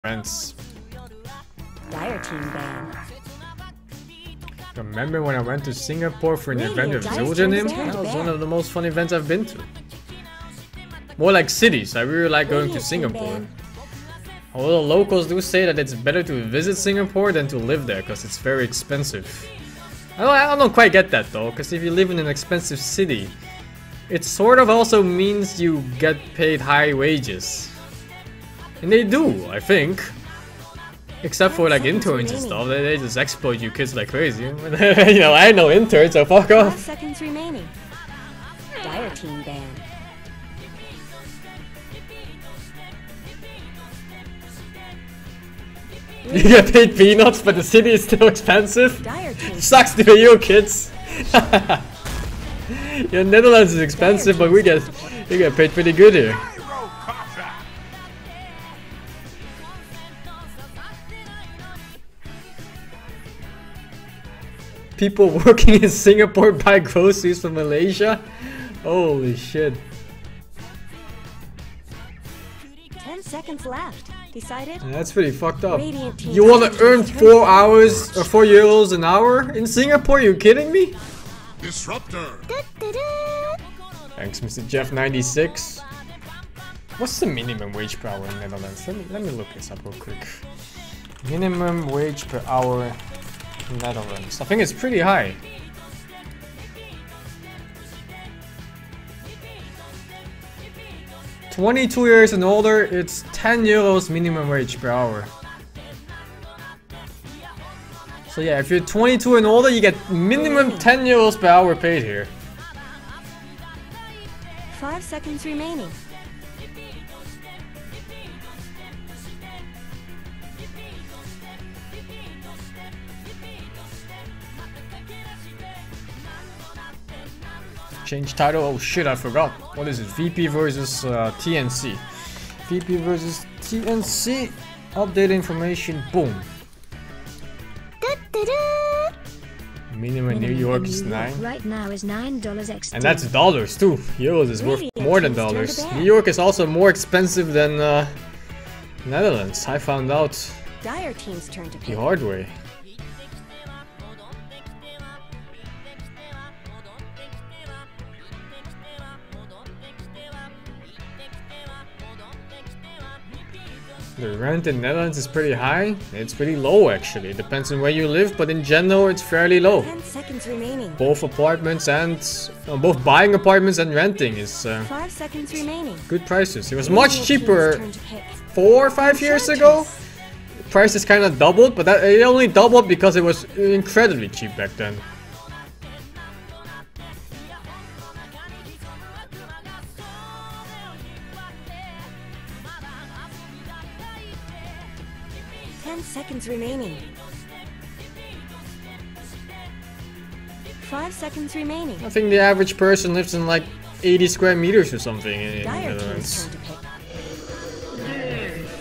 Friends. Dire team ban. Remember when I went to Singapore for an event with Zuljanim? That was one of the most fun events I've been to. More like cities. I really like going to Singapore. Although locals do say that it's better to visit Singapore than to live there because it's very expensive. I don't quite get that though, because if you live in an expensive city, it sort of also means you get paid high wages. And they do, I think. Except for like interns and stuff, they just exploit you kids like crazy. You know, I know interns, so fuck off. 5 seconds remaining. Dire team ban. You get paid peanuts, but the city is still expensive. Sucks to be you kids. Your Netherlands is expensive, but we get paid pretty good here. People working in Singapore buy groceries from Malaysia? Holy shit. 10 seconds left. Decided? Yeah, that's pretty fucked up. You wanna earn 4 hours or 4 euros an hour in Singapore? Are you kidding me? Disruptor. Thanks, Mr. Jeff96. What's the minimum wage per hour in Netherlands? Let me look this up real quick. Minimum wage per hour in Netherlands. I think it's pretty high. $22 years and older, it's 10 euros minimum wage per hour. So yeah, if you're 22 and older, you get minimum 10 euros per hour paid here. 5 seconds remaining. Change title, oh shit, I forgot. What is it? VP versus TNC. VP versus TNC. Update information, boom. Minimum in New York is 9. Right now is $9 XD. And that's dollars too. Euros is worth more than dollars. New York is also more expensive than Netherlands. I found out Dire team's turn to the hard way. The rent in Netherlands is pretty high. It's pretty low actually. It depends on where you live, but in general it's fairly low. 10 seconds remaining. Both apartments and both buying apartments and renting is 5 seconds remaining. good prices. It was much cheaper 4 or 5 years ago. Prices kind of doubled, but it only doubled because it was incredibly cheap back then. Seconds remaining. 5 seconds remaining. I think the average person lives in like 80 square meters or something in the Netherlands.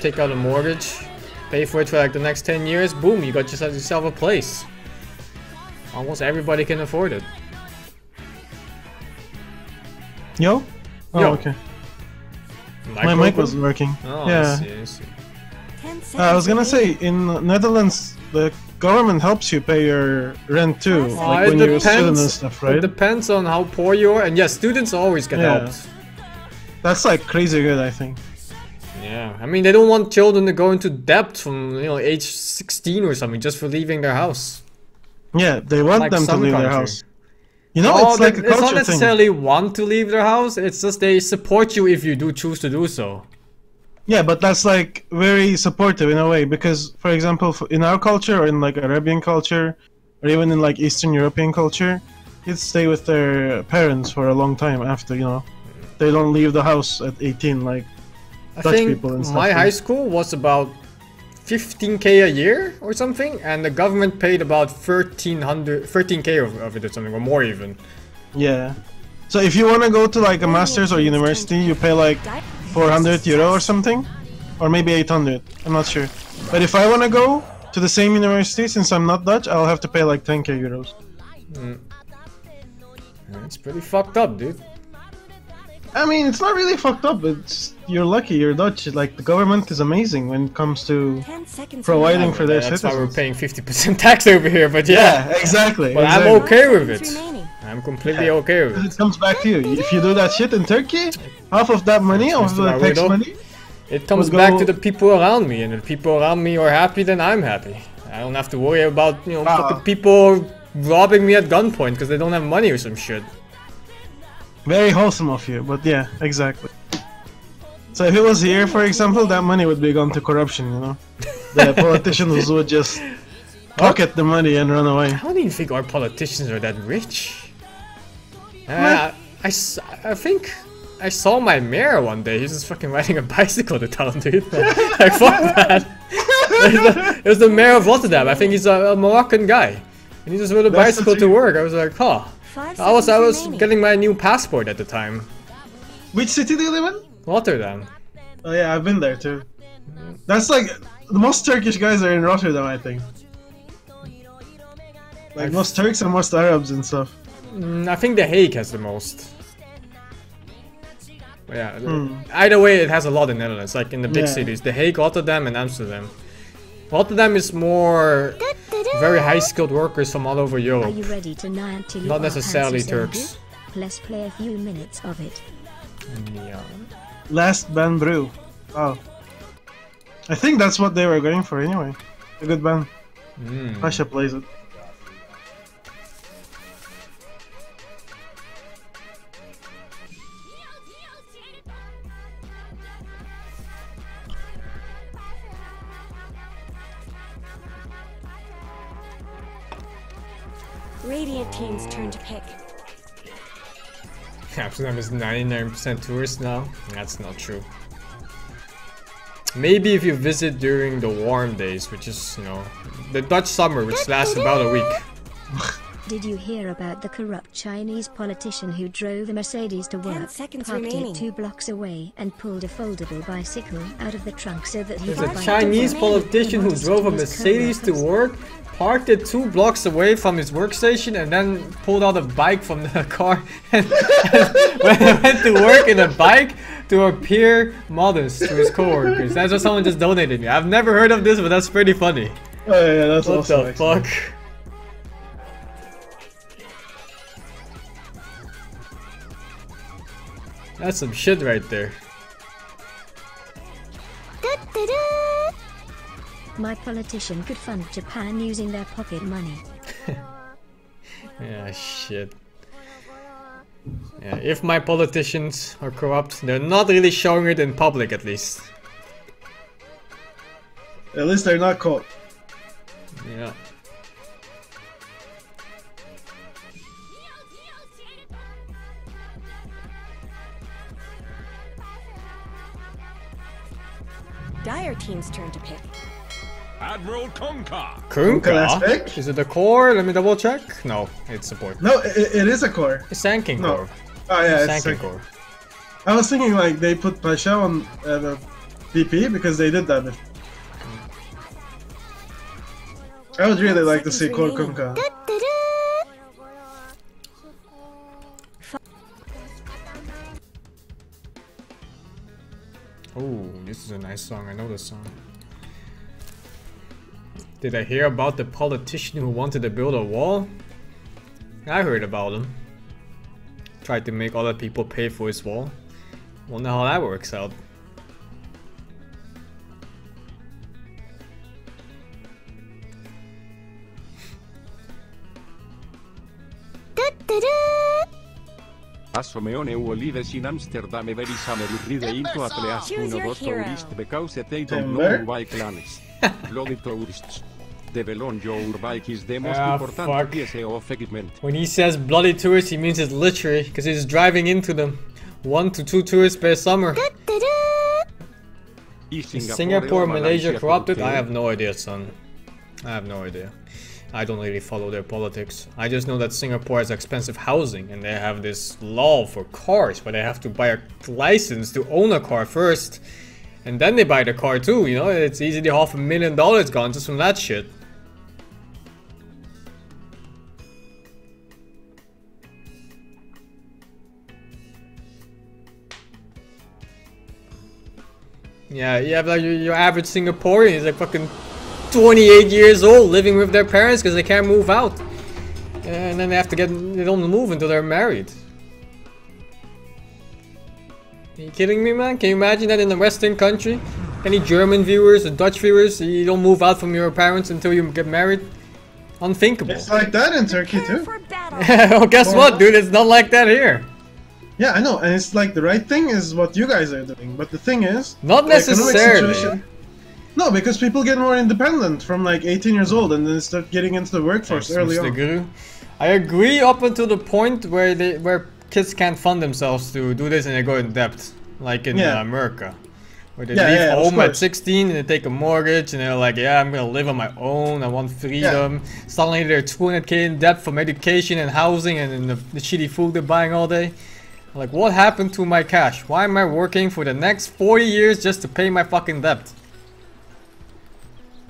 Take out a mortgage, pay for it for like the next 10 years, boom, you got yourself a place. Almost everybody can afford it. Yo? Oh, Yo. okay. My mic wasn't working. Oh, yeah. I see. I was gonna say, in Netherlands, the government helps you pay your rent too, like when you're a student and stuff, right? It depends on how poor you are, and yes, students always get helped. That's like crazy good, I think. Yeah, I mean, they don't want children to go into debt from, you know, age 16 or something just for leaving their house. Yeah, they want Like them to some leave their country. house. You know, it's like a culture It's not thing. necessarily want to leave their house, it's just they support you if you do choose to do so. Yeah, but that's like very supportive in a way, because for example, in our culture or in like Arabian culture or even in like Eastern European culture, kids stay with their parents for a long time after, you know, they don't leave the house at 18 like Dutch people and stuff. My high school was about 15k a year or something, and the government paid about 13k of it or something, or more even. Yeah. So if you want to go to like a master's or university, you pay like 400 euro or something, or maybe 800, I'm not sure. But if I want to go to the same university, since I'm not Dutch, I'll have to pay like 10k euros. It's pretty fucked up, dude. I mean, it's not really fucked up. It's you're lucky. You're Dutch. Like the government is amazing when it comes to 10 seconds providing remaining. for their That's citizens. why we're paying 50% tax over here, but yeah. Yeah, exactly. But exactly. I'm okay with 5 it. seconds remaining. I'm completely okay with It it. comes back to you. If you do that shit in Turkey, half of that money, of the Mr. tax Naruto. money, It comes would back go- to the people around me, and if people around me are happy, then I'm happy. I don't have to worry about, you know, fucking people robbing me at gunpoint because they don't have money or some shit. very wholesome of you. But yeah, exactly. So if it was here, for example, that money would be gone to corruption. You know, the politicians would just pocket the money and run away. I don't even think our politicians are that rich. I think I saw my mayor one day. He's just fucking riding a bicycle to town, dude. Like, fuck that. It was the mayor of Rotterdam. I think he's a Moroccan guy. And he just rode a That's the bicycle to thing. work. I was like, huh. 5 I was seconds remaining. getting my new passport at the time. Which city do you live in? Rotterdam. Oh yeah, I've been there too. That's like the most Turkish guys are in Rotterdam, I think. Like most Turks and most Arabs and stuff. I think The Hague has the most. But yeah, either way, it has a lot in Netherlands. Like in the big Yeah. cities, The Hague, Rotterdam, and Amsterdam. Rotterdam is more very high-skilled workers from all over Are Europe. you ready to nigh until you Not are necessarily handsome, Turks. Sandy? Let's play a few minutes of it. Yeah. Last band brew. Oh. I think that's what they were going for anyway. A good band. Pasha plays it. Radiant team's turn to pick. Amsterdam is 99% tourist now. That's not true. Maybe if you visit during the warm days, which is, you know, the Dutch summer, which lasts about a week. Did you hear about the corrupt Chinese politician who drove a Mercedes to 10 work, seconds parked remaining. it 2 blocks away, and pulled a foldable bicycle out of the trunk so that he There's could a bike Chinese to work? politician who Amongst drove a his Mercedes to co-workers. work, parked it 2 blocks away from his workstation, and then pulled out a bike from the car and went to work in a bike to appear modest to his coworkers. That's what someone just donated me. I've never heard of this, but that's pretty funny. Oh yeah, that's What awesome. the actually. fuck? That's some shit right there. My politician could fund Japan using their pocket money. Yeah, shit. Yeah, if my politicians are corrupt, they're not really showing it in public at least. At least they're not caught. Yeah. Dire team's turn to pick. Admiral Konka. Kunka? pick? Is it the core? Let me double check. No, it's support. No, it is a core. It's Sanking No. core. Oh yeah, it's Sanking like, core. I was thinking like they put Pasha on the DP because they did that. I would really like to see Core Seconds Kunka. Oh, this is a nice song. I know this song. Did I hear about the politician who wanted to build a wall? I heard about him. Tried to make other people pay for his wall. Wonder how that works out. Assomeone olives in Amsterdam very summer ride into a place Choose your full hero. of tourists because they don't Timber? know why clans. Bloody tourists. The on your bike is the most Ah, important fuck. piece of equipment. When he says bloody tourists, he means it's literally because he's driving into them. 1 to 2 tourists per summer. Is Singapore, Malaysia corrupted? I have no idea, son. I have no idea. I don't really follow their politics. I just know that Singapore has expensive housing and they have this law for cars where they have to buy a license to own a car first. And then they buy the car too, you know? It's easily $500,000 gone just from that shit. Yeah, you have like your average Singaporean is like fucking 28 years old living with their parents because they can't move out. And then they have to they don't move until they're married. Are you kidding me, man? Can you imagine that in a Western country? Any German viewers or Dutch viewers, you don't move out from your parents until you get married? Unthinkable. It's like that in Turkey too. Well, guess what, dude? It's not like that here. Yeah, I know, and it's like the right thing is what you guys are doing, but the thing is... Not the economic necessarily. situation- No, because people get more independent from like 18 years old and then start getting into the workforce Thanks, early Mr. on. Guru. I agree up until the point where kids can't fund themselves to do this and they go in debt, like in America, where they leave home at 16 and they take a mortgage and they're like, yeah, I'm gonna live on my own, I want freedom. Suddenly they're 200k in debt from education and housing and the shitty food they're buying all day. Like, what happened to my cash? Why am I working for the next 40 years just to pay my fucking debt?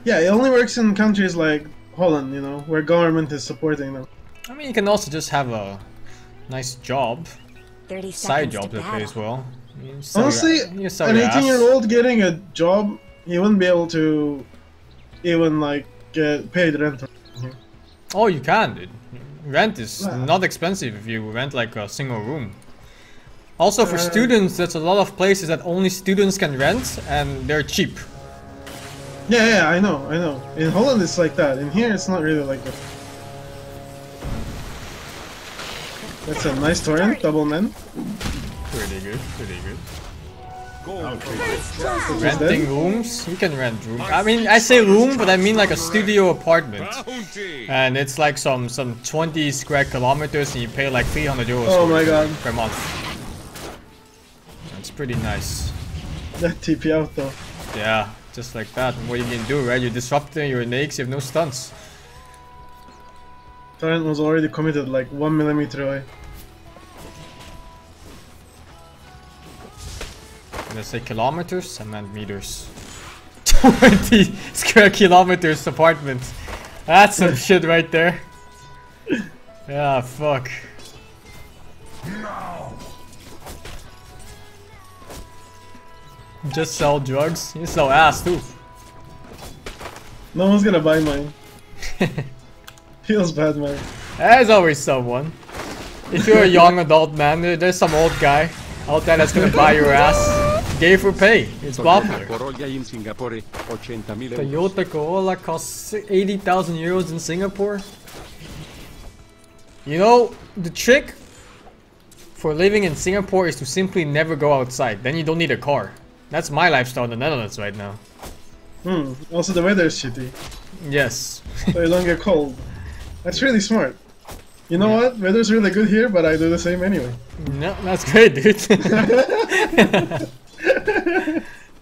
Yeah, it only works in countries like Holland, you know, where government is supporting them. I mean, you can also just have a nice job, 30 side seconds job to that pays battle. well. You sell Honestly, you sell an your ass. 18-year-old getting a job, he wouldn't be able to even like get paid rent. Oh, you can, dude. Rent is not expensive if you rent like a single room. Also for students, there's a lot of places that only students can rent and they're cheap. Yeah, I know. In Holland it's like that. In here it's not really like that. That's a nice torrent, double men. Pretty good, pretty good. Is Renting that? rooms? You can rent rooms. I mean, I say room, but I mean like a studio apartment. And it's like some 20 square kilometers and you pay like 300 euros Oh my god. per month. That's pretty nice. That TP out though. Yeah, just like that. And what you can do, right? You're disrupting your nakes, you have no stunts. Torrent was already committed like 1 millimeter away. When I say kilometers, I meant meters. 20 square kilometers apartment. That's some shit right there. Yeah, fuck. Just sell drugs? You sell ass too. No one's gonna buy mine. Feels bad, man. There's always someone. If you're a young adult man, there's some old guy out there that's gonna buy your ass. Gay for pay. It's popular. Toyota Corolla costs 80,000 euros in Singapore. You know, the trick for living in Singapore is to simply never go outside. Then you don't need a car. That's my lifestyle in the Netherlands right now. Also the weather is shitty. Yes. So you don't get cold. That's really smart. You know what? Weather's really good here, but I do the same anyway. No, that's great, dude.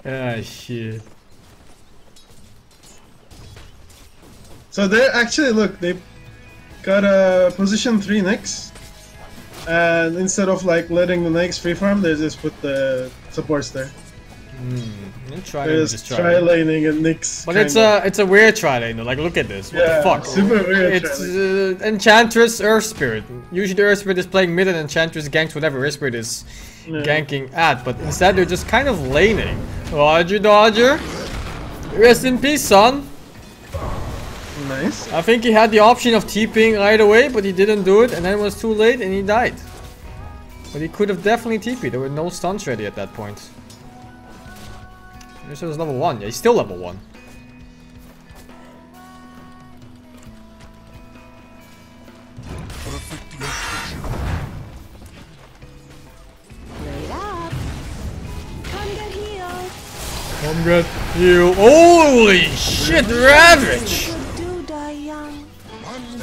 Ah, shit. So they actually, look, they got a position 3 Nyx. And instead of like letting the Nyx free farm, they just put the supports there. There's tri-laning and Nyx. But it's a weird tri-lane though, like look at this, what the fuck? Super weird. It's Enchantress Earth Spirit. Usually the Earth Spirit is playing mid and Enchantress ganks whatever Earth Spirit is ganking at, but instead they're just kind of laning. Roger Dodger, rest in peace son. Nice. I think he had the option of TPing right away, but he didn't do it and then it was too late and he died. But he could have definitely TP'd, there were no stuns ready at that point. This was level 1, yeah, he's still level 1. Wait up. Come get healed. Come get you. Holy shit, Ravage! Do die young.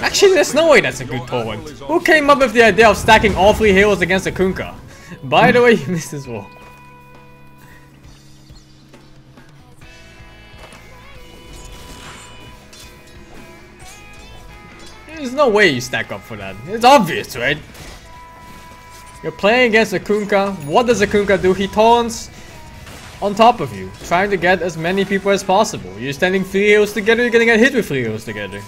Actually, there's no way that's a good torrent. Who came up with the idea of stacking all 3 heroes against a Kunkka? By the way, you missed as well. There's no way you stack up for that. It's obvious, right? You're playing against a Kunkka. What does a Kunkka do? He taunts on top of you, trying to get as many people as possible. You're standing 3 heroes together, you're gonna get hit with 3 heroes together.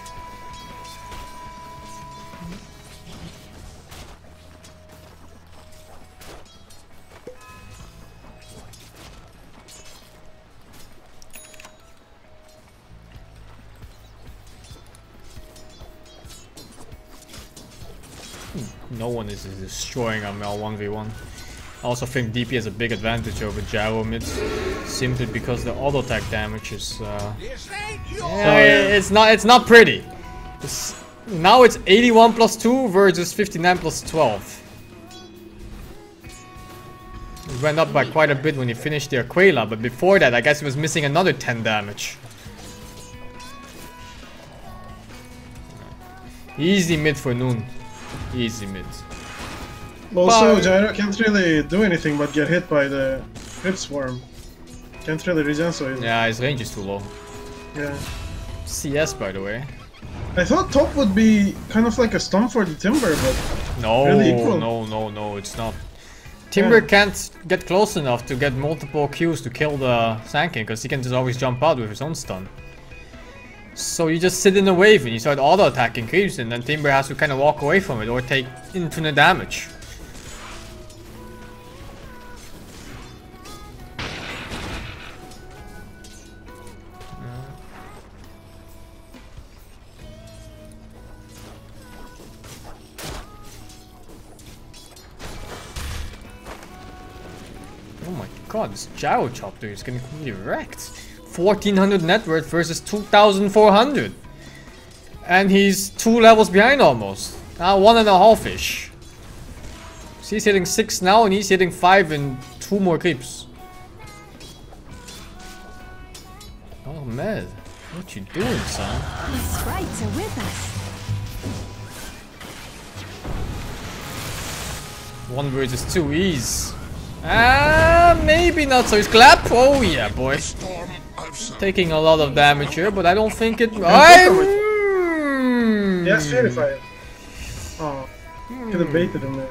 no one is destroying our Mel 1v1. I also think DP has a big advantage over Gyro mid, simply because the auto attack damage is it's not pretty. Now it's 81 plus 2 versus 59 plus 12. It went up by quite a bit when he finished the Aquila, but before that I guess he was missing another 10 damage. Easy mid for Noon. Easy mid. Also, Gyro can't really do anything but get hit by the Crypt Swarm. Can't really regen so easily. Yeah, his range is too low. Yeah. CS, by the way. I thought top would be kind of like a stun for the Timber, but No, really equal. no, it's not. Timber can't get close enough to get multiple Qs to kill the SingSing, because he can just always jump out with his own stun. So you just sit in the wave and you start auto attacking creeps, and then Timber has to kind of walk away from it or take infinite damage. Oh my god, this Gyro Chopper is getting completely wrecked. 1400 net worth versus 2400. And he's 2 levels behind almost. Now 1.5-ish. So he's hitting 6 now and he's hitting 5 in 2 more creeps. Oh man, what you doing, son? The sprites are with us. 1 versus 2 ease. Maybe not so. He's clap. Oh yeah, boy. Taking a lot of damage here, but I don't think it. Yes, Purify it. Oh, could have baited him there.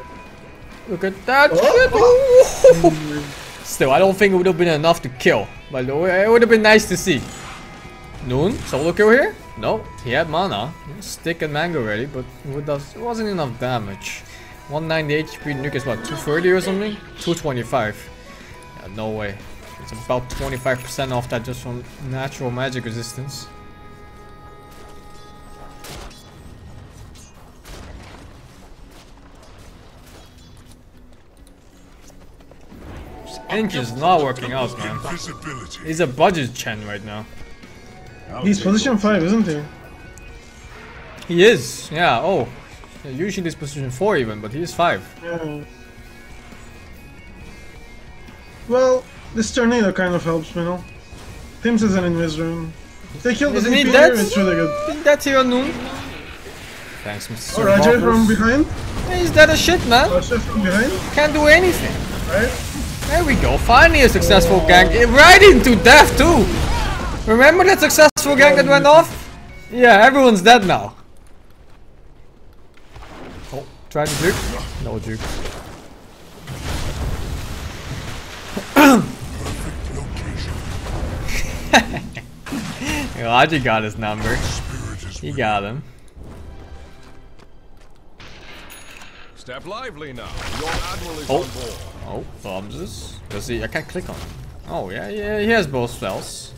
Look at that shit. Still, I don't think it would have been enough to kill. But it would have been nice to see. Noon, solo kill here? No, he had mana. Stick and mango ready, but it wasn't enough damage. 190 HP, nuke is what, 230 or something? 225. Yeah, no way. It's about 25% off that just from natural magic resistance. This engine is not working out, man. He's a budget Chen right now. He's position 5, isn't he? He is, yeah, oh. Usually he's position 4 even, but he is 5. Yeah. Well, this tornado kind of helps, you know. Tim's is an invis rune. If they kill the Isn't he DP dead? here, it's really good. Think that's here on Noon. Thanks, Mr. Oh, Roger from behind? Yeah, he's dead as shit, man. Roger from behind? Can't do anything. Right? There we go, finally a successful gank. Right into death too! Remember that successful gank that went off? Yeah, everyone's dead now. Oh, try to juke. No juke. Raji got his number. He got him. Step lively now. Your admiral is Oh. on board. Oh, thumbs. Does he? I can't click on him. Oh, yeah, he has both spells.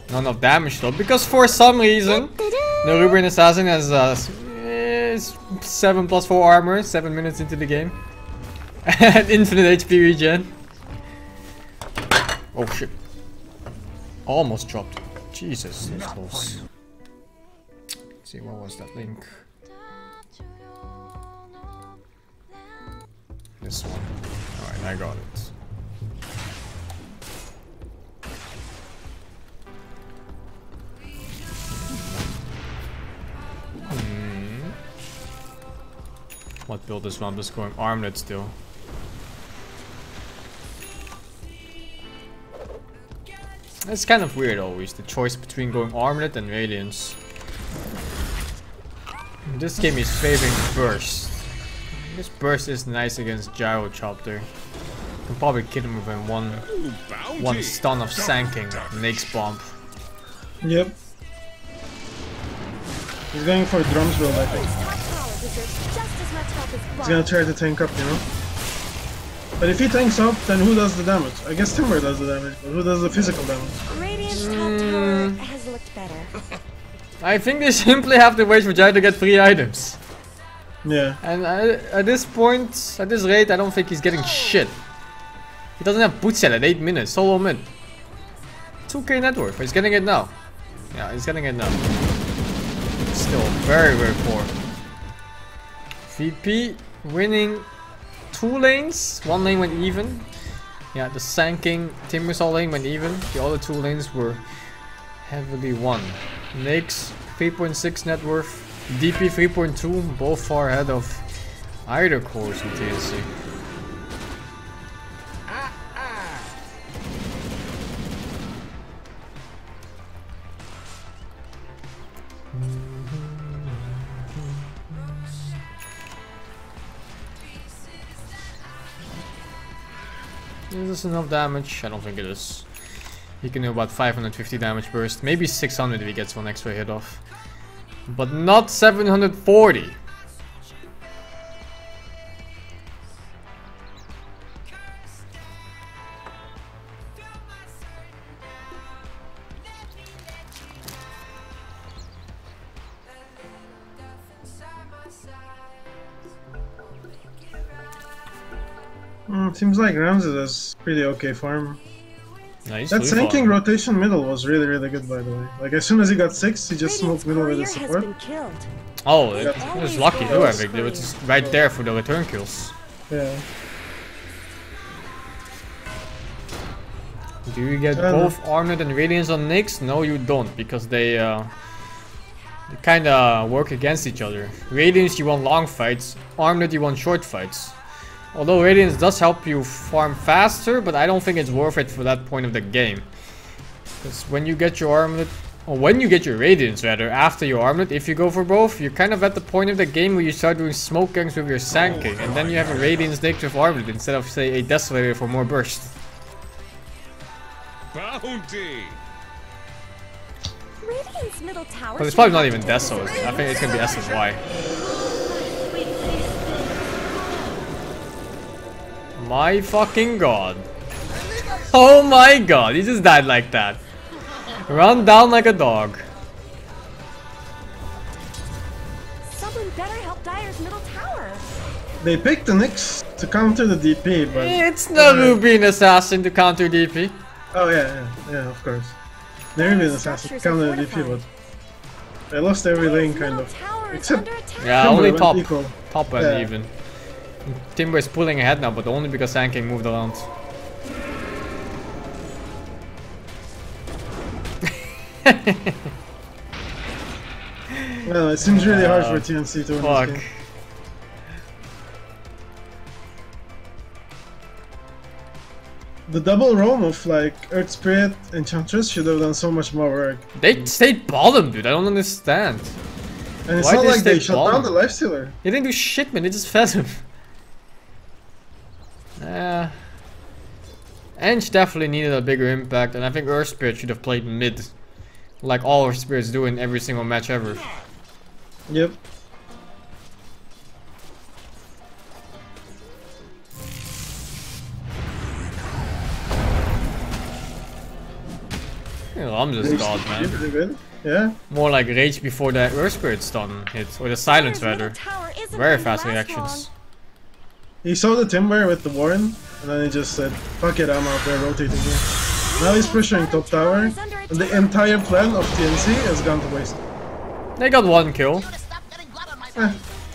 Not enough damage though, because for some reason the Rubrian Assassin has 7 plus 4 armor, 7 minutes into the game. And infinite HP regen. Oh shit. Almost dropped. Jesus, that's close. Let's see, what was that link? This one. Alright, I got it. What build is one? I'm just going armlet still. It's kind of weird always, the choice between going armlet and radiance. This game is favoring burst. This burst is nice against Gyro Chopper. You can probably kill him within one stun of SingSing, Nake's bomb. Yep. He's going for drums build, I think. He's gonna try to tank up, you know? But if he tanks up, then who does the damage? I guess Timber does the damage, but who does the physical damage? Radiant's top tower has looked better. I think they simply have to wait for Gyro to get 3 items. Yeah. And at this point, at this rate, I don't think he's getting shit. He doesn't have boots yet at 8 minutes, solo mid. 2k net worth, but he's getting it now. Yeah, he's getting it now. Still very, very poor. VP winning 2 lanes. 1 lane went even. Yeah, the SingSing Timbersaw lane went even. The other 2 lanes were heavily won. Nyx 3.6 net worth. DP 3.2, both far ahead of either course in TNC. Is this enough damage? I don't think it is. He can do about 550 damage burst, maybe 600 if he gets 1 extra hit off. But not 740. Seems like Ramses is pretty okay farm. Nice. That SingSing rotation middle was really, really good, by the way. Like, as soon as he got 6, he just smoked middle with his support. Oh, it was lucky too, I think. They were just right there for the return kills. Yeah. Do you get both Armored and Radiance on Nyx? No, you don't, because they kind of work against each other. Radiance, you want long fights. Armored, you want short fights. Although Radiance does help you farm faster, but I don't think it's worth it for that point of the game. Because when you get your Armlet, or when you get your Radiance rather, after your Armlet, if you go for both, you're kind of at the point of the game where you start doing smoke gangs with your SingSing, and then you have a Radiance Nyx with Armlet instead of, say, a Desolator for more burst. Bounty! Radiant's middle tower. But it's probably not even Deso. I think it's gonna be SSY. My fucking god. Oh my god, he just died like that. Run down like a dog. Someone better help Dire's middle tower. They picked the Nyx to counter the DP, but... It's the Ruby Assassin to counter DP. Oh yeah, of course. The Ruby Assassin to counter the DP, but... They lost every lane, kind of. Except... Yeah, only top. Equal. Top and even. Timber is pulling ahead now, but only because SingSing moved around. Well, it seems really hard for TNC to win this game. The double roam of like Earth Spirit Enchantress should have done so much more work. They stayed bottom, dude. I don't understand. And it's not like they shut down the lifestealer. They didn't do shit, man. They just fed him. Ench definitely needed a bigger impact, and I think Earth Spirit should have played mid, like all Earth Spirits do in every single match ever. Yep. I'm just god, man. Pretty good. Yeah. More like rage before the Earth Spirit stun hit, or the silence rather. Very fast reactions. He saw the Timber with the Warren, and then he just said, fuck it, I'm out there rotating here. Now he's pressuring top tower, and the entire plan of TNC has gone to waste. They got 1 kill.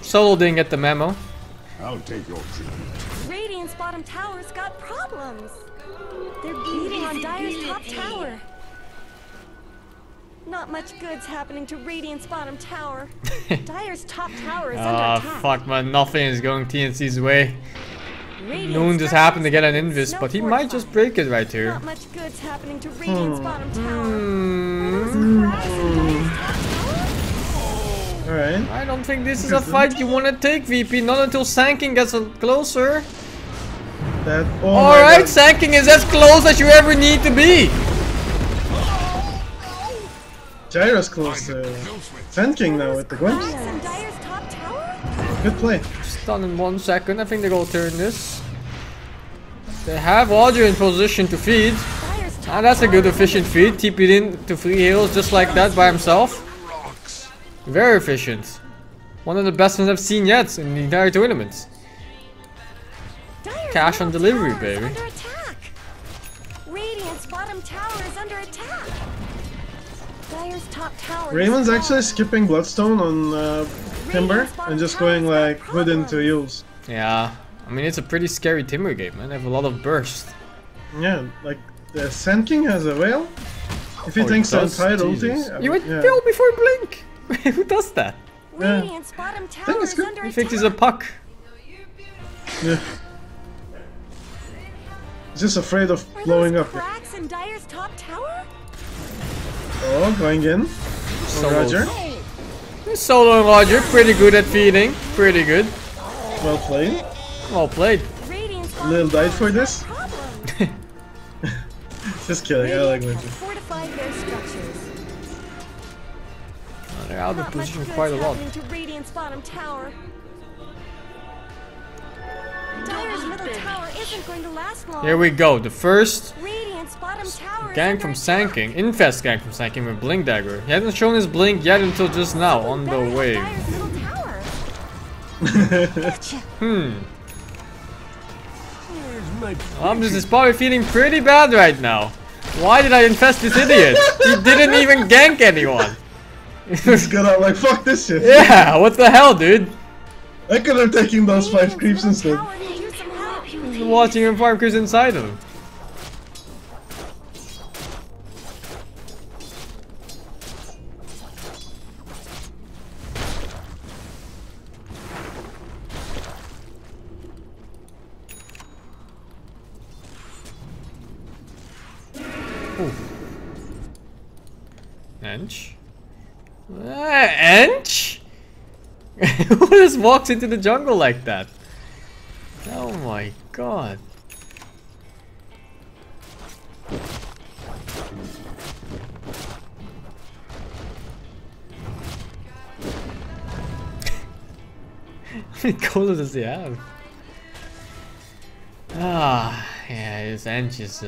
Solo didn't get the memo. I'll take your treatment. Radiant's bottom tower's got problems. They're beating on Dire's top tower. Not much good's happening to Radiant's bottom tower. Dire's top tower is under attack. Fuck man, nothing is going TNC's way. Noon just happened to get an invis, but he might just break it right here. Not much good's happening to Radiant's bottom tower. Alright. I don't think this is a fight you want to take, VP. Not until SingSing gets closer. Alright, SingSing is as close as you ever need to be. Gyro's close to SingSing now with the glimpse. Good play. Stun in 1 second. I think they're gonna turn this. They have Audrey in position to feed. And that's a good efficient feed. TP'd in to 3 heals just like that by himself. Very efficient. One of the best ones I've seen yet in the entire tournament. Dire's Cash on middle delivery, tower is baby. under attack. Radiant's bottom tower is under attack. Dire's top tower. Raymond's is actually skipping Bloodstone on Timber and just going like hood into Yules. Yeah, I mean it's a pretty scary Timber game, man. They have a lot of burst. Yeah, like the Sand King has a whale. If he Oh, thinks does? on tide Jesus. ulti, You would yeah. kill before blink. Who does that? Yeah. Radiant's bottom think tower it's is good. under He attack. thinks he's a puck. Yeah. He's just afraid of Are blowing those up. cracks in Dire's top tower? Oh, going in. Solo. Roger. Solo and Roger, pretty good at feeding. Pretty good. Well played. Well played. Radiant's Lil bottom died for tower this? has problems. Just kidding, I like Radiant Winter. have fortified their structures. They're out of Not much position good's quite a lot. happening to Radiant's bottom tower. Dire's middle tower isn't going to last long. Here we go. The first Radiant's bottom tower is gank under from attack. SingSing. Infest gank from SingSing with Blink Dagger. He hasn't shown his Blink yet until just now on the Better way. have Dire's middle tower. Gotcha. This is probably feeling pretty bad right now. Why did I infest this idiot? He didn't even gank anyone. He's gonna like fuck this shit. Yeah, what the hell, dude? I could have taken those 5 Radiant's creeps middle instead. tower could use some help. He's watching him farm creeps inside him. Ench? Ench? Who just walks into the jungle like that? Oh my god. How many goals does he have? Ah, yeah, his Ench is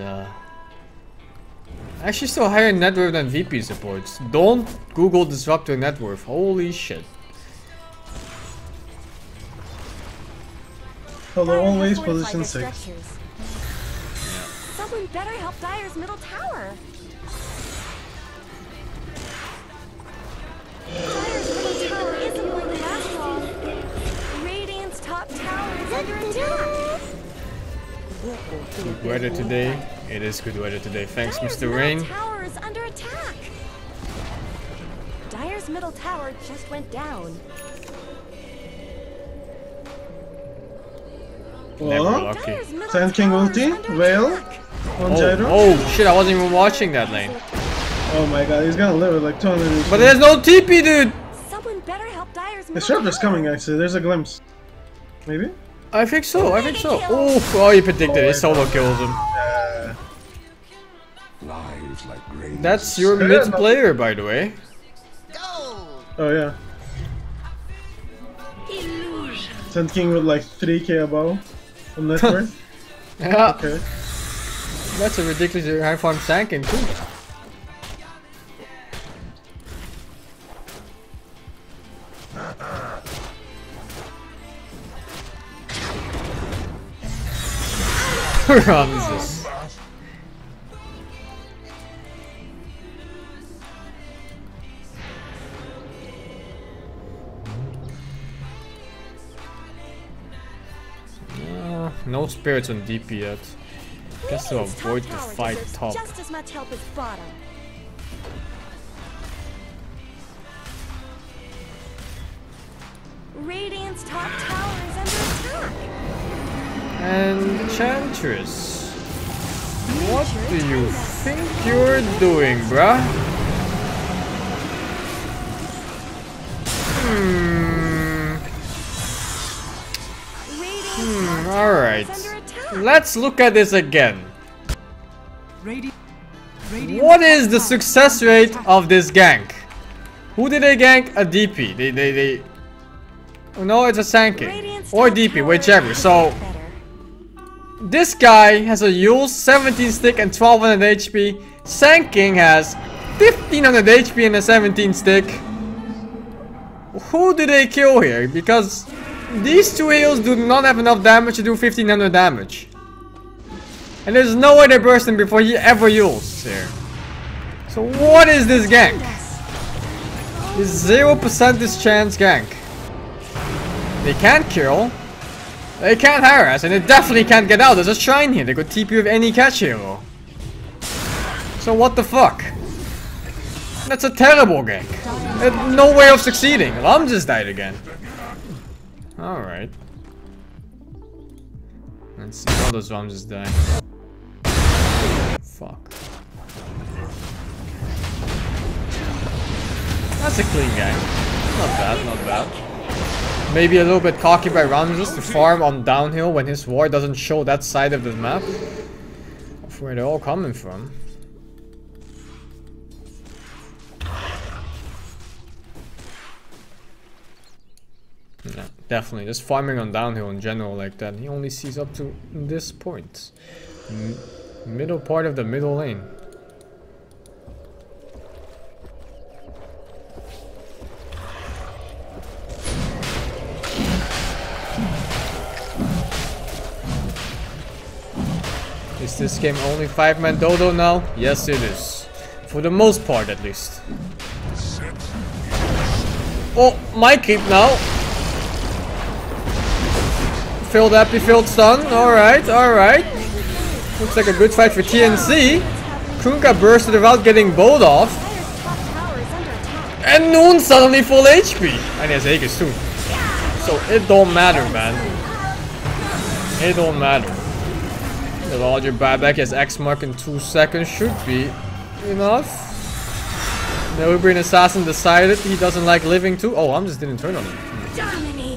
actually still higher net worth than VP supports. Don't Google disruptor net worth. Holy shit. Hello, Dire always have fortified position their 6. structures. Someone better help Dire's middle tower. Dire's middle tower isn't going to last long. Radiant's top tower is under attack. Good weather today. It is good weather today. Thanks, Dire's Mr. middle Rain. tower is under attack. Dire's middle tower just went down. Never What? lucky. Dire's middle Sand King tower is ulti, under Vale. attack. On Oh, Gyro. oh shit, I wasn't even watching that lane. Oh my god, he's gonna live with like 200 HP. But there's no TP, dude! Someone better help Dire's The middle shot is tower. coming actually, there's a glimpse. Maybe? I think so, I think so. Oh, he predicted it. Solo kills him. Lives like grains. That's your Yeah, mid no. player, by the way. Oh yeah. Sand King with like 3k above on net worth. Yeah, Okay. that's a ridiculously high farm SingSing too. Ramses. No spirits on DP yet. Guess to Radiant's top avoid the tower fight deserves top. just as much help as bottom. Radiant's top tower is under attack. And Enchantress. What do you think you're doing, bruh? Radiant's top Alright. tower is under attack. Let's look at this again. What is the success rate of this gank? Who did they gank? A DP. They oh, no, it's a SingSing. Radiant's Or top DP, tower whichever. is So better. this guy has a Yule 17 stick and 1200 HP. SingSing has 1500 HP and a 17 stick. Who do they kill here? Because these two heals do not have enough damage to do 1500 damage. And there's no way they burst him before he ever heals here. So what is this gank? This 0% chance gank. They can't kill. They can't harass, and they definitely can't get out. There's a shrine here. They could TP with any catch hero. So what the fuck? That's a terrible gank. There's no way of succeeding. Ram just died again. Alright. Let's see. How does Ram just die? Fuck. That's a clean gang. Not bad, not bad. Maybe a little bit cocky by Ramses to farm on downhill when his ward doesn't show that side of the map. Of where they're all coming from. Yeah, definitely. Just farming on downhill in general like that. He only sees up to this point. Middle part of the middle lane. Is this game only 5-man dodo now? Yes it is. For the most part at least. Oh, my creep now. Failed happy, failed stun. Alright, alright. Looks like a good fight for TNC. Kunkka bursted without getting bowed off. And Noon suddenly full HP. And he has Aegis too. So it don't matter, man. It don't matter. The larger buyback has X mark in 2 seconds should be enough. The Ubrian assassin decided he doesn't like living too. Oh, I'm just didn't turn on him.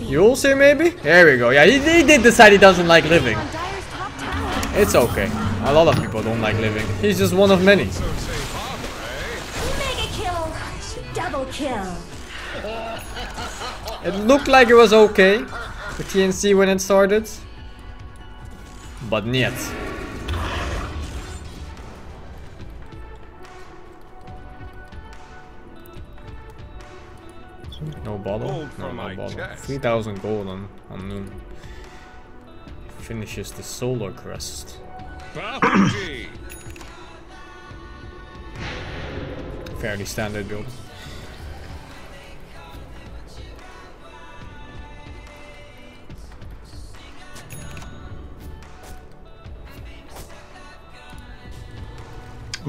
You'll see maybe? There we go. Yeah, he did decide he doesn't like living. It's okay. A lot of people don't like living. He's just one of many. Mega kill. Double kill. It looked like it was okay for TNC when it started. But niet. No bottle? No, no bottle. 3000 gold on Noon. Finishes the Solar Crest. Fairly standard build.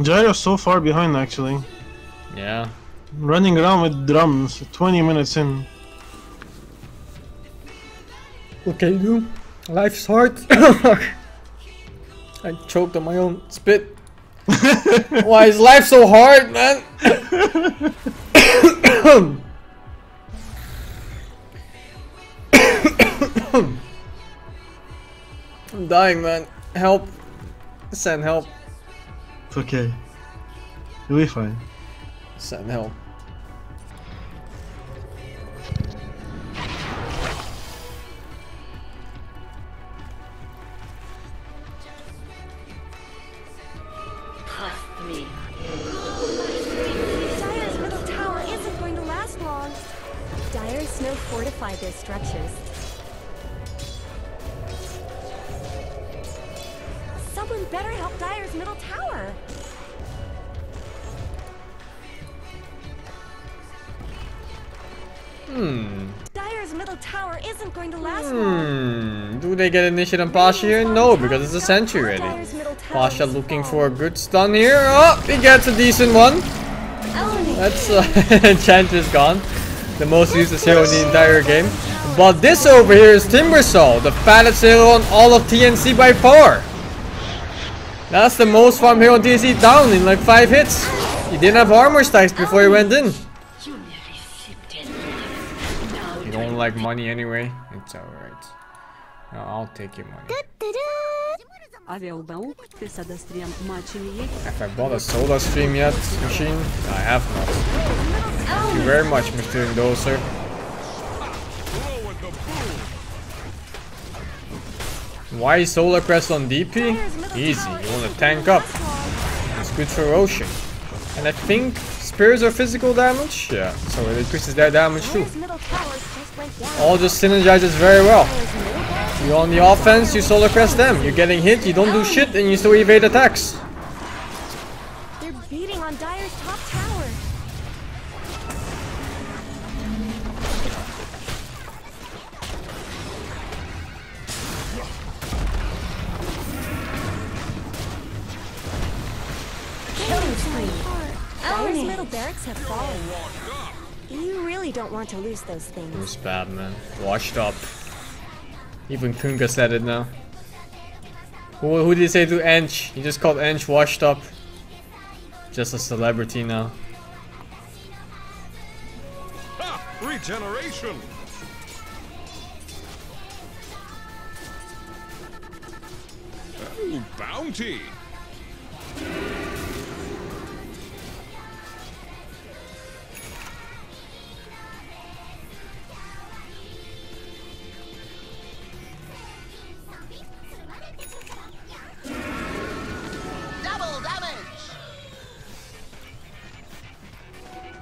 Gyro's so far behind actually. Yeah. Running around with drums 20 minutes in. What can you do? Life's hard. I choked on my own spit. Why is life so hard, man? I'm dying, man. Help. Send help. It's okay. You'll be fine. Send help. Dire's middle tower isn't going to last long. Dire Snow fortified their structures. Someone better help Dire's middle tower. Dire's middle tower isn't going to last long. Do they get initiate on Pasha here? No, because it's a sentry ready. Pasha looking for a good stun here. Oh, he gets a decent one. That's Enchantress gone. The most useless hero in the entire game. But this over here is Timbersaw, the fattest hero on all of TNC by far. That's the most farm hero on TNC down in like 5 hits. He didn't have armor stacks before he went in. You don't like money anyway? It's alright. I'll take your money. Have I bought a soda stream yet, machine? I have not. Thank you very much, Mr. Endorser. Why Solar Crest on DP? Easy, you want to tank up. It's good for Ocean. And I think spears are physical damage? Yeah, so it increases their damage too. Dire's middle tower just went down. All just synergizes very well. Dire's middle barracks You on the offense, you solar crest them. You're getting hit, you don't do shit, and you still evade attacks. They're beating on Dire's top tower. Killing spree. Dire's middle barracks have fallen. You really don't want to lose those It things. was bad, man. Washed up. Even Kunga said it now. Who did he say to Ench? He just called Ench washed up. Just a celebrity now. Ha! Regeneration! Oh, bounty!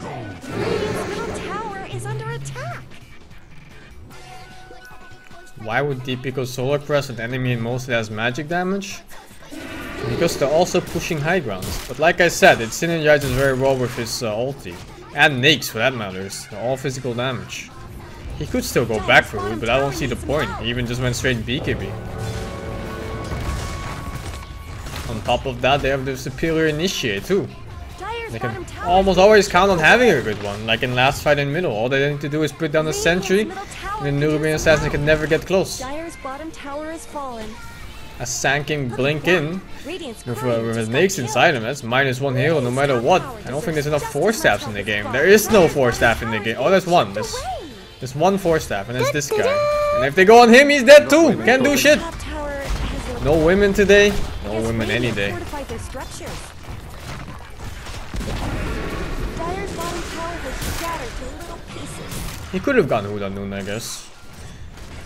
Radiant's middle tower is under attack. Why would DP go solar press an enemy and mostly has magic damage? Because they're also pushing high grounds. But like I said, it synergizes very well with his ulti. And Nakes for that matters. They're all physical damage. He could still go back for root, but I don't see the point. He even just went straight BKB. On top of that, they have the superior initiate too. Dire's They bottom can tower almost always count on having a good one, like in last fight in middle. All they need to do is put down a sentry, and the Nubian assassin can never get close. Dire's bottom tower has fallen. A Sanking blink in Radiant's with courier his just got Nakes killed. inside him. That's -1 hero no matter what. I don't think there's enough 4-staffs in the game. There is no 4-staff in the game. Oh, there's one. There's one 4-staff, and it's this guy. And if they go on him, he's dead too. Can't do shit. Top tower has a No women today. No Yes, women any Radiant day. fortified their structures. Dire's bottom tower has shattered to little pieces. He could have gone Huda I guess.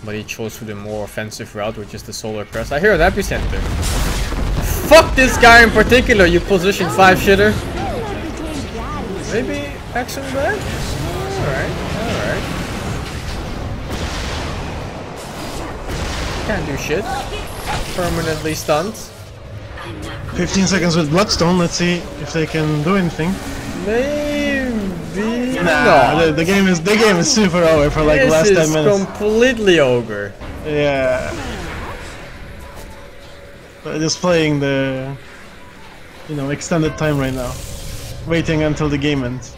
But he chose for the more offensive route, which is the solar crest. I hear an epicenter. Fuck this guy in particular, you position 5 shitter. Maybe action back? Alright, alright. Can't do shit. Permanently stunned. 15 seconds with Bloodstone. Let's see if they can do anything. Maybe Nah, no. the game is super over for like This last 10 is minutes. completely ogre. Yeah. But just playing the, extended time right now, waiting until the game ends.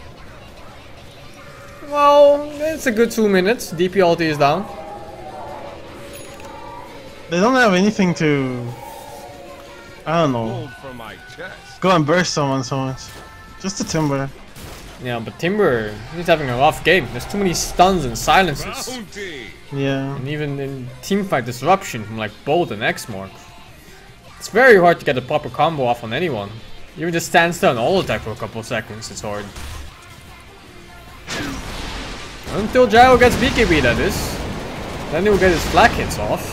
Well, it's a good 2 minutes. DP ulti is down. They don't have anything to, I don't know, Hold for my chest. go and burst someone so much. Just a Timber. Yeah, but Timber, he's having a rough game. There's too many stuns and silences. Bounty! Yeah. And even in teamfight disruption from like Bolt and X-Mark. It's very hard to get a proper combo off on anyone. Even just stand still and all attack for a couple of seconds, it's hard. Until Gyro gets BKB, that is. Then he'll get his flak hits off.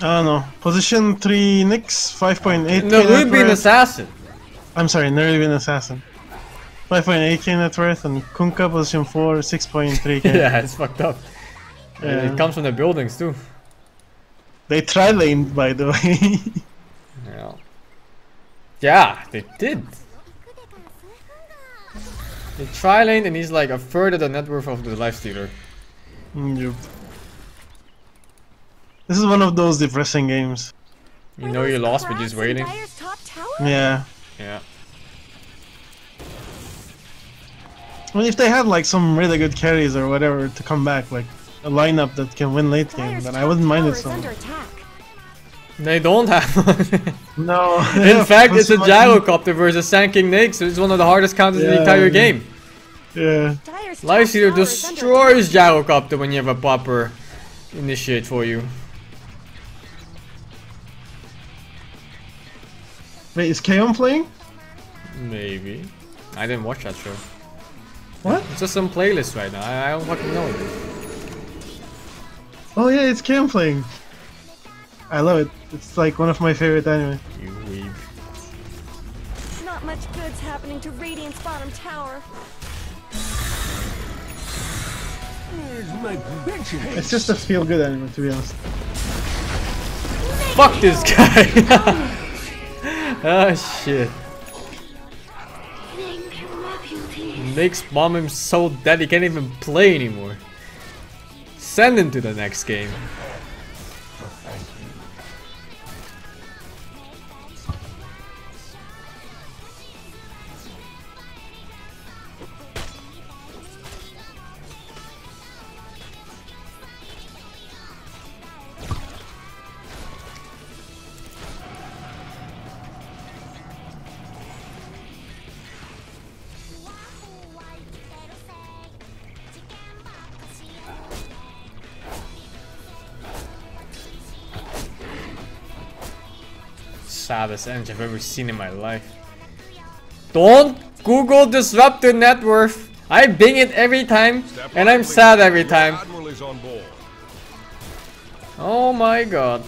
I don't know. Position 3 Nyx, 5.8k No, net Ruby an worth. assassin. I'm sorry, Nerubian Assassin. 5.8k net worth, and Kunkka position 4, 6.3k. Yeah, it's fucked up. Yeah. It comes from the buildings too. They tri-laned, by the way. Yeah. Yeah, they did. They tri-laned and he's like a third of the net worth of the lifestealer. Yep. This is one of those depressing games. You know you lost, but just waiting. Dire's top tower? Yeah. Yeah. I mean, if they had like some really good carries or whatever to come back, like a lineup that can win late game, Dire's then I top wouldn't mind tower it is so under much. attack. They don't have one. No. In fact, it's a gyrocopter versus Sanking Nakes, so it's one of the hardest counters in the Yeah, entire yeah. game. Yeah. Dire's top Lifestealer tower is under destroys gyrocopter when you have a proper initiate for you. Wait, is Kaon playing? Maybe. I didn't watch that show. What? It's just some playlist right now. I don't fucking know. Oh yeah, it's Kaon playing. I love it. It's like one of my favorite anime. You weeb. happening to Radiant's bottom tower? It's just a feel-good anime, to be honest. Fuck this guy! Oh shit. Makes bomb him so dead he can't even play anymore. Send him to the next game. Saddest end I've ever seen in my life. Don't Google disruptor net worth. I bing it every time and I'm sad every time. Oh my god.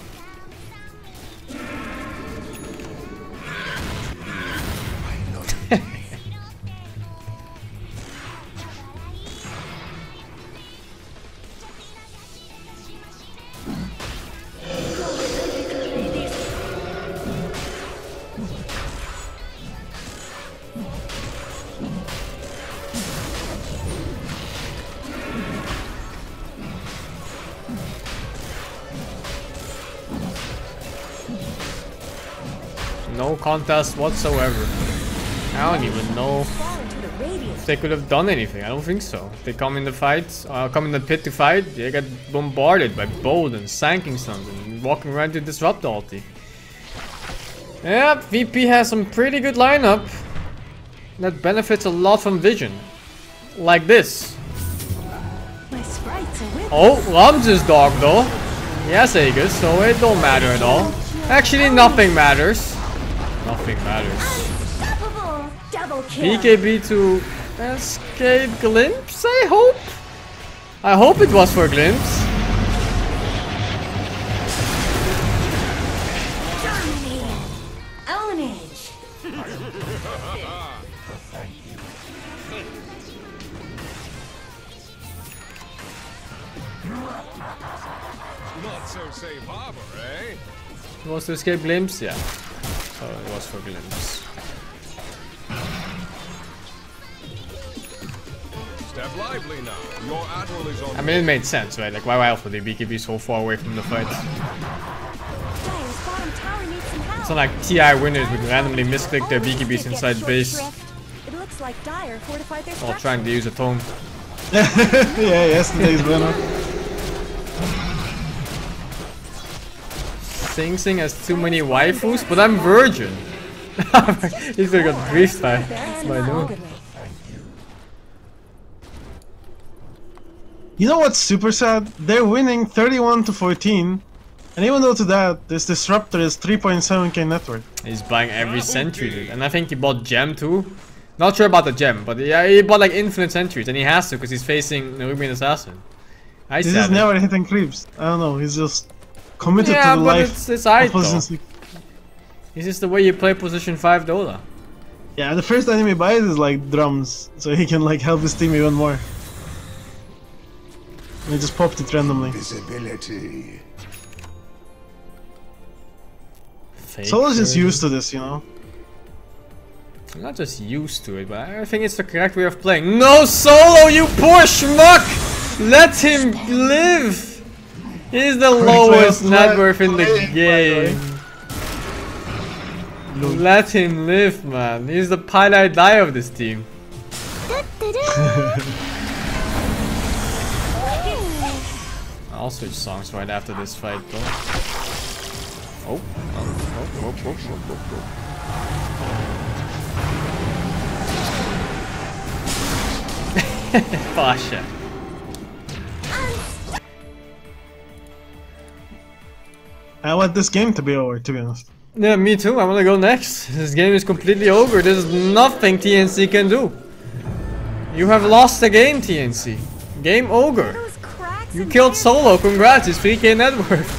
No contest whatsoever. I don't even know if they could have done anything. I don't think so. If they come in the fight, come in the pit to fight, they get bombarded by bold and sanking stuns and walking around to disrupt the ulti. Yep, VP has some pretty good lineup that benefits a lot from vision. Like this. Oh, Ramses dog though. He has Aegis, so it don't matter at all. Actually, nothing matters. Nothing matters. BKB to escape Glimpse, I hope? I hope it was for Glimpse. Not so safe harbor, eh? It was to escape Glimpse, yeah. So it was for Glimpse. Step lively now. Your admiral is on. I mean, it made sense, right? Like, why else would they BKB so far away from the fight? It's not like TI winners would randomly misclick their BKBs inside base while trying to use a tome. Yeah, yesterday's winner. SingSing has too many waifus, but I'm virgin. He's gonna get griefed by noon. You know what's super sad? They're winning 31-14, and even though to that, this disruptor is 3.7k net worth. He's buying every sentry, dude. And I think he bought gem too. Not sure about the gem, but yeah, he bought like infinite sentries, and he has to because he's facing Nubian Assassin. He's just never hitting creeps. I don't know. He's just committed to the life. It's aight though. This is the way you play position 5 Dota. Yeah, the first enemy buys is like drums, so he can like help his team even more. And he just popped it randomly. Visibility. Solo's just used to this, you know. I'm not just used to it, but I think it's the correct way of playing. No Solo, you poor schmuck! Let him live! He's the lowest net worth in the game. Let him live, man. He's the pile I die of this team. I'll switch songs right after this fight, though. Oh. Pasha. I want this game to be over, to be honest. Yeah, me too. I want to go next. This game is completely over. There's nothing TNC can do. You have lost the game, TNC. Game over. You killed Solo. Congrats. It's 3k net worth.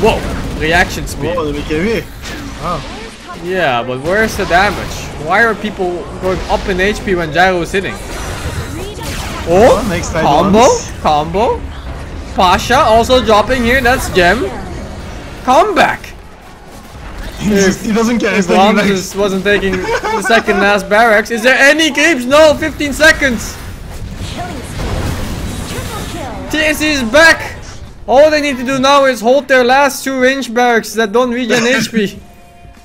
Whoa. Reaction speed. Whoa, the BKB. Wow. Yeah, but where's the damage? Why are people going up in HP when Gyro is hitting? Oh, Next time combo, once. combo. Pasha also dropping here. That's gem. Comeback. He doesn't care. He's If taking next. Ramses wasn't taking the second last barracks, is there any creeps? No, 15 seconds. Killing spree. Triple kill. TNC is back. All they need to do now is hold their last 2 range barracks that don't regen HP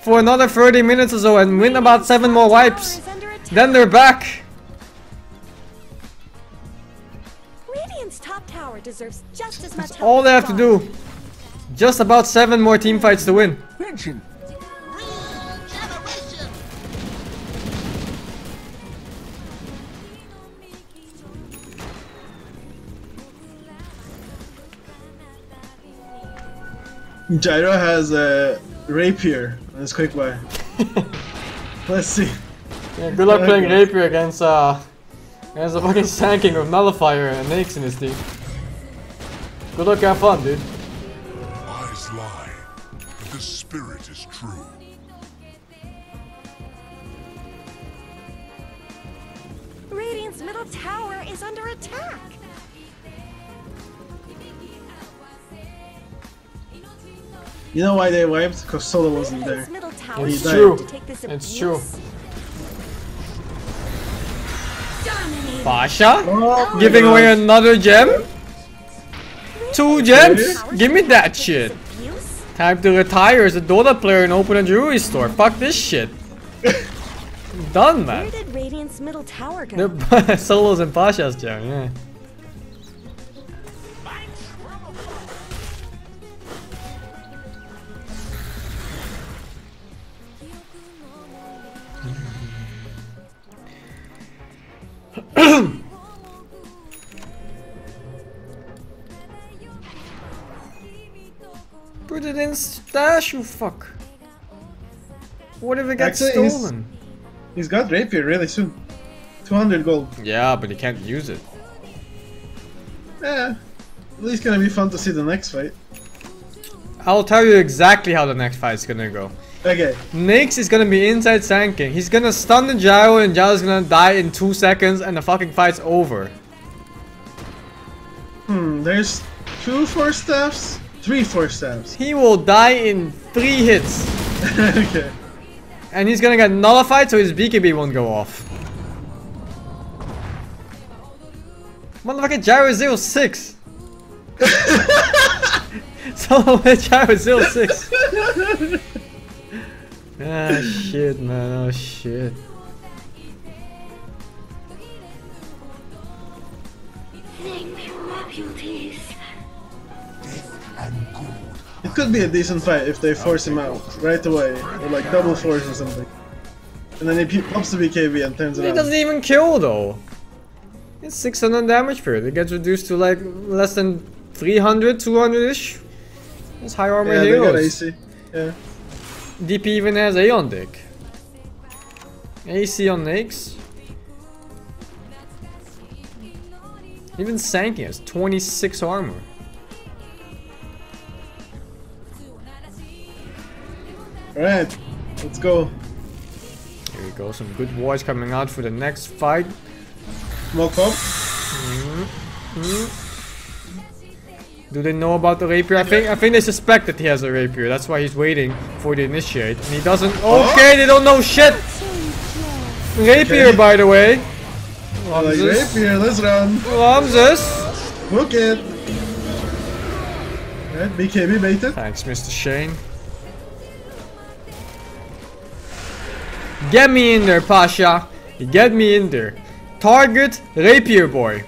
for another 30 minutes or so and win about 7 more wipes. Tower is under attack. Then they're back. Radiant's top tower deserves just as much help All they as have to do. Just about 7 more team fights to win. Gyro has a rapier on his quick buy. Let's see. Yeah, good luck playing Rapier against a fucking Sanking with Nullifier and Nakes in his team. Good luck, have fun, dude. Eyes lie, but the spirit is true. Radiant's middle tower is under attack. You know why they wiped? Because Solo wasn't there. Radiant's middle tower It's is true. to take this It's abuse. Dominating. Pasha? Oh, Giving my away gosh. another gem? 2 gems? Give me that shit. Abuse? Time to retire as a Dota player and open a jewelry store. Fuck this shit. Done, Where man. did Radiant's middle tower go? The Solos and Pasha's gem, yeah. Put it in stash, you fuck. What if it gets Actually, he's- stolen? He's got rapier really soon. 200 gold. Yeah, but he can't use it. Yeah. At least gonna be fun to see the next fight. I'll tell you exactly how the next fight is gonna go. Okay. Nyx is gonna be inside Sanking. He's gonna stun the Gyro and Gyro's gonna die in 2 seconds and the fucking fight's over. There's 2 force staffs, 3 force staffs. He will die in 3 hits. Okay. And he's gonna get nullified so his BKB won't go off. Motherfucking Gyro 06. So Gyro 06. Ah shit, man, oh shit. It could be a decent fight if they force him out right away, or like double force or something. And then he pops the BKB and turns it He on. doesn't even kill though. It's 600 damage period. It gets reduced to like less than 300, 200-ish. It's high armor Yeah, they got heroes. AC. Yeah. DP even has A on deck. AC on Nyx. Even Sanky has 26 armor. Alright, let's go. Here we go, some good voice coming out for the next fight. Smoke pop. Do they know about the rapier? I think they suspect that he has a rapier. That's why he's waiting for the initiate. And he doesn't. Okay, they don't know shit. Rapier, Okay. by the way. I like Ramses. rapier, let's run. Ramses. Book it. Alright, BKB baited. Thanks, Mr. Shane. Get me in there, Pasha. Get me in there. Target rapier boy.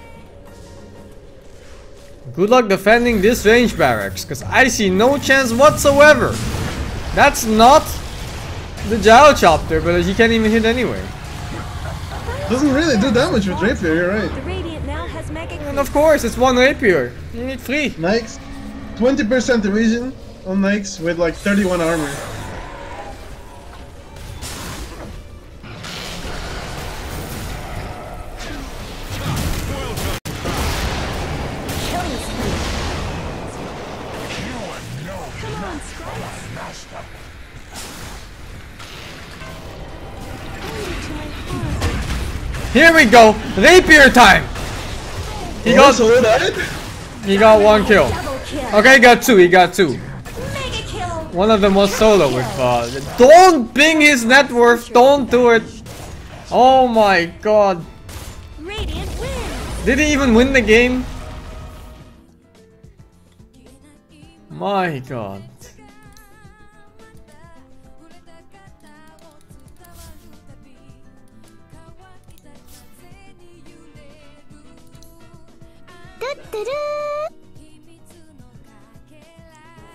Good luck defending this range barracks, because I see no chance whatsoever. That's not the Gyro Chopper, but he can't even hit anyway. Doesn't really do damage with rapier, you're right. The Radiant now has mega And of course, it's 1 rapier. You need 3. Nikes, 20% evasion on Nikes with like 31 armor. killing spree. Come on, Scrubs. Here we go. Rapier time. He got one kill. Double kill. Okay, he got two. He got two. Mega kill. One of them was solo with don't ping his net worth. Don't do it. Oh my god. Radiant wins. Did he even win the game? My god.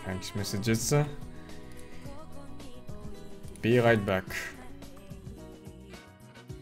Thanks, Mr. Jitsa. Be right back.